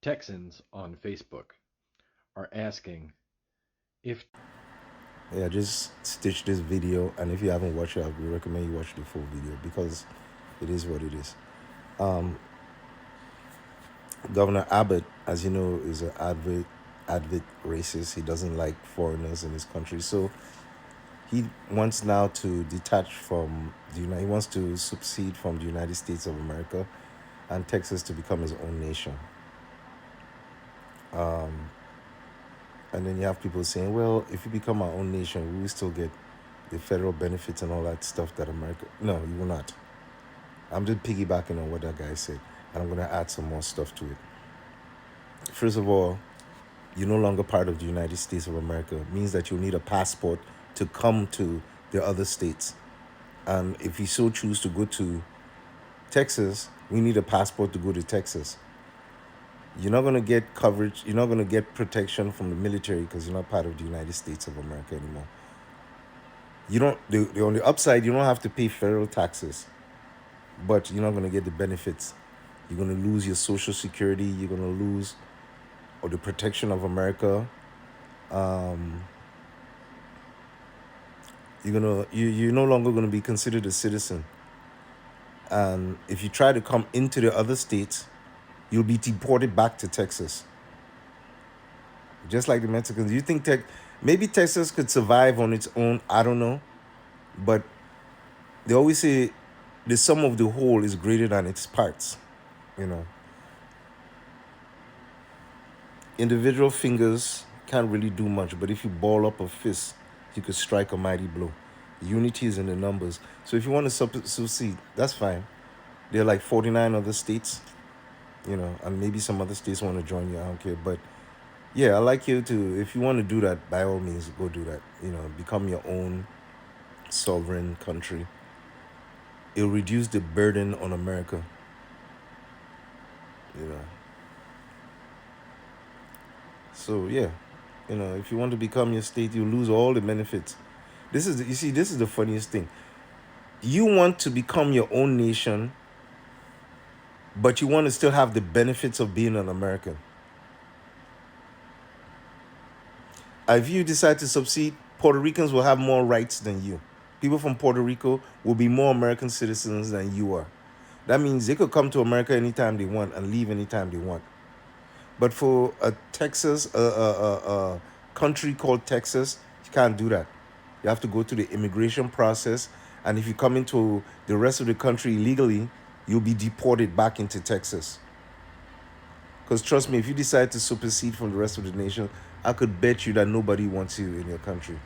Texans on Facebook are asking if Yeah, just stitch this video, and if you haven't watched it, I would recommend you watch the full video because it is what it is. Governor Abbott, as you know, is an avid racist. He doesn't like foreigners in his country, so he wants now to detach from the United. He wants to secede from the United States of America, and Texas to become his own nation. And then you have people saying, "Well, if we become our own nation, we will still get the federal benefits and all that stuff that America." No, you will not. I'm just piggybacking on what that guy said, and I'm going to add some more stuff to it. First of all, you're no longer part of the United States of America. It means that you'll need a passport to come to the other states. And if you so choose to go to Texas, we need a passport to go to Texas. You're not going to get coverage. You're not going to get protection from the military because you're not part of the United States of America anymore. You don't. On the upside, you don't have to pay federal taxes, but you're not going to get the benefits. You're going to lose your social security. You're going to lose or the protection of America. You're no longer going to be considered a citizen. And if you try to come into the other states, you'll be deported back to Texas, just like the Mexicans. You think maybe Texas could survive on its own? I don't know, but they always say the sum of the whole is greater than its parts. You know, individual fingers can't really do much, but if you ball up a fist, you could strike a mighty blow. Unity is in the numbers. So if you want to succeed, that's fine. There are like 49 other states, and maybe some other states want to join you. I don't care. But yeah, I like you to, if you want to do that, by all means, go do that. Become your own sovereign country. It'll reduce the burden on America. You know. So yeah, if you want to become your state, you lose all the benefits. This is the funniest thing. You want to become your own nation, but you want to still have the benefits of being an American. If you decide to succeed, Puerto Ricans will have more rights than you. People from Puerto Rico will be more American citizens than you are. That means they could come to America anytime they want and leave anytime they want. But for a country called Texas, you can't do that. You have to go through the immigration process, and if you come into the rest of the country illegally, you'll be deported back into Texas. Because trust me, if you decide to supersede from the rest of the nation, I could bet you that nobody wants you in your country.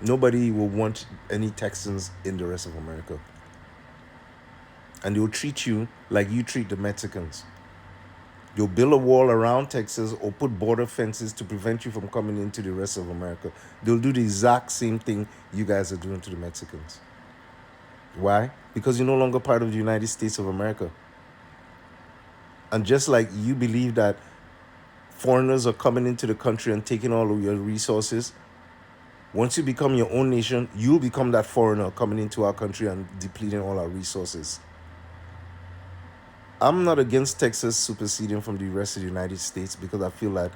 Nobody will want any Texans in the rest of America. And they'll treat you like you treat the Mexicans. You'll build a wall around Texas or put border fences to prevent you from coming into the rest of America. They'll do the exact same thing you guys are doing to the Mexicans. Why? Because you're no longer part of the United States of America. And just like you believe that foreigners are coming into the country and taking all of your resources, once you become your own nation, you'll become that foreigner coming into our country and depleting all our resources. I'm not against Texas superseding from the rest of the United States because I feel that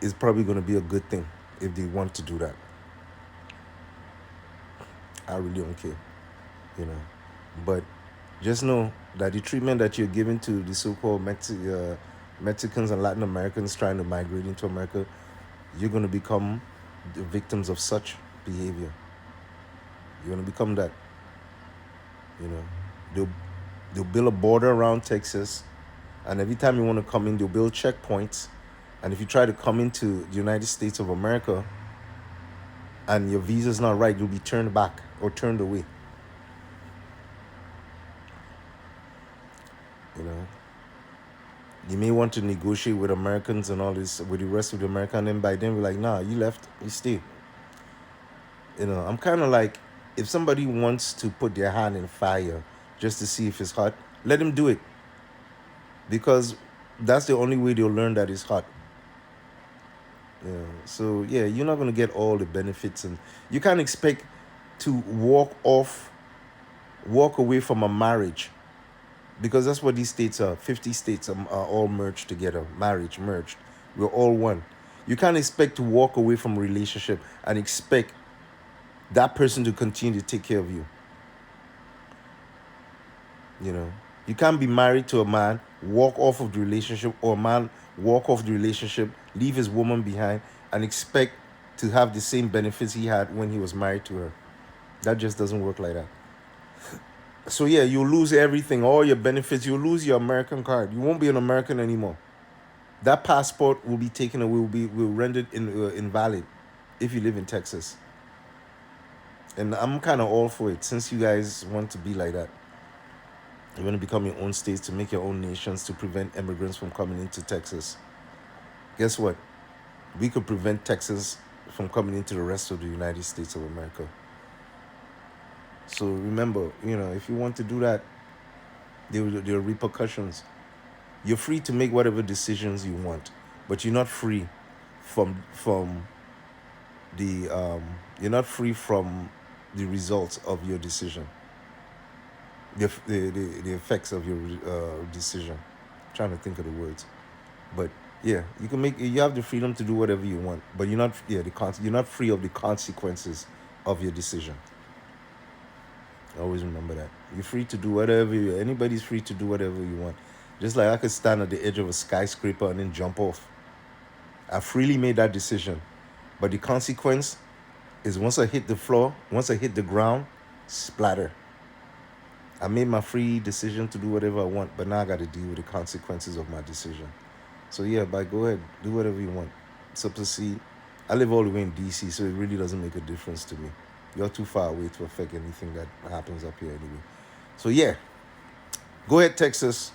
it's probably going to be a good thing if they want to do that. I really don't care, you know. But just know that the treatment that you're giving to the so-called Mexicans and Latin Americans trying to migrate into America, you're going to become the victims of such behavior. You're going to become that. You know, they'll build a border around Texas, and every time you want to come in, they'll build checkpoints. And if you try to come into the United States of America and your visa's not right, you'll be turned back or turned away. You know, you may want to negotiate with Americans and all this with the rest of the America, and then by then we're like, nah, you left, you stay. I'm kind of like, if somebody wants to put their hand in fire just to see if it's hot, let them do it, because that's the only way they'll learn that it's hot. So yeah, you're not gonna get all the benefits, and you can't expect to walk away from a marriage because that's what these states are. 50 states are all merged together, marriage merged. We're all one. You can't expect to walk away from a relationship and expect that person to continue to take care of you. You know, you can't be married to a man, walk off of the relationship, or a man walk off the relationship, leave his woman behind, and expect to have the same benefits he had when he was married to her. That just doesn't work like that. So yeah, you'll lose everything, all your benefits. You'll lose your American card. You won't be an American anymore. That passport will be taken away, will rendered invalid if you live in Texas. And I'm kind of all for it, since you guys want to be like that. You want to become your own states, to make your own nations, to prevent immigrants from coming into Texas. Guess what? We could prevent Texas from coming into the rest of the United States of America. So remember, if you want to do that, there are repercussions. You're free to make whatever decisions you want, but you're not free from the you're not free from the results of your decision. The effects of your decision. I'm trying to think of the words, but yeah, you have the freedom to do whatever you want, but you're not you're not free of the consequences of your decision. Always remember that. You're free to do whatever anybody's free to do whatever you want. Just like I could stand at the edge of a skyscraper and then jump off. I freely made that decision, but the consequence is once I hit the floor, once I hit the ground, splatter. I made my free decision to do whatever I want, but now I got to deal with the consequences of my decision. So yeah, but go ahead, do whatever you want. It's up to see. I live all the way in DC, so it really doesn't make a difference to me. You're too far away to affect anything that happens up here anyway. So yeah, go ahead, Texas.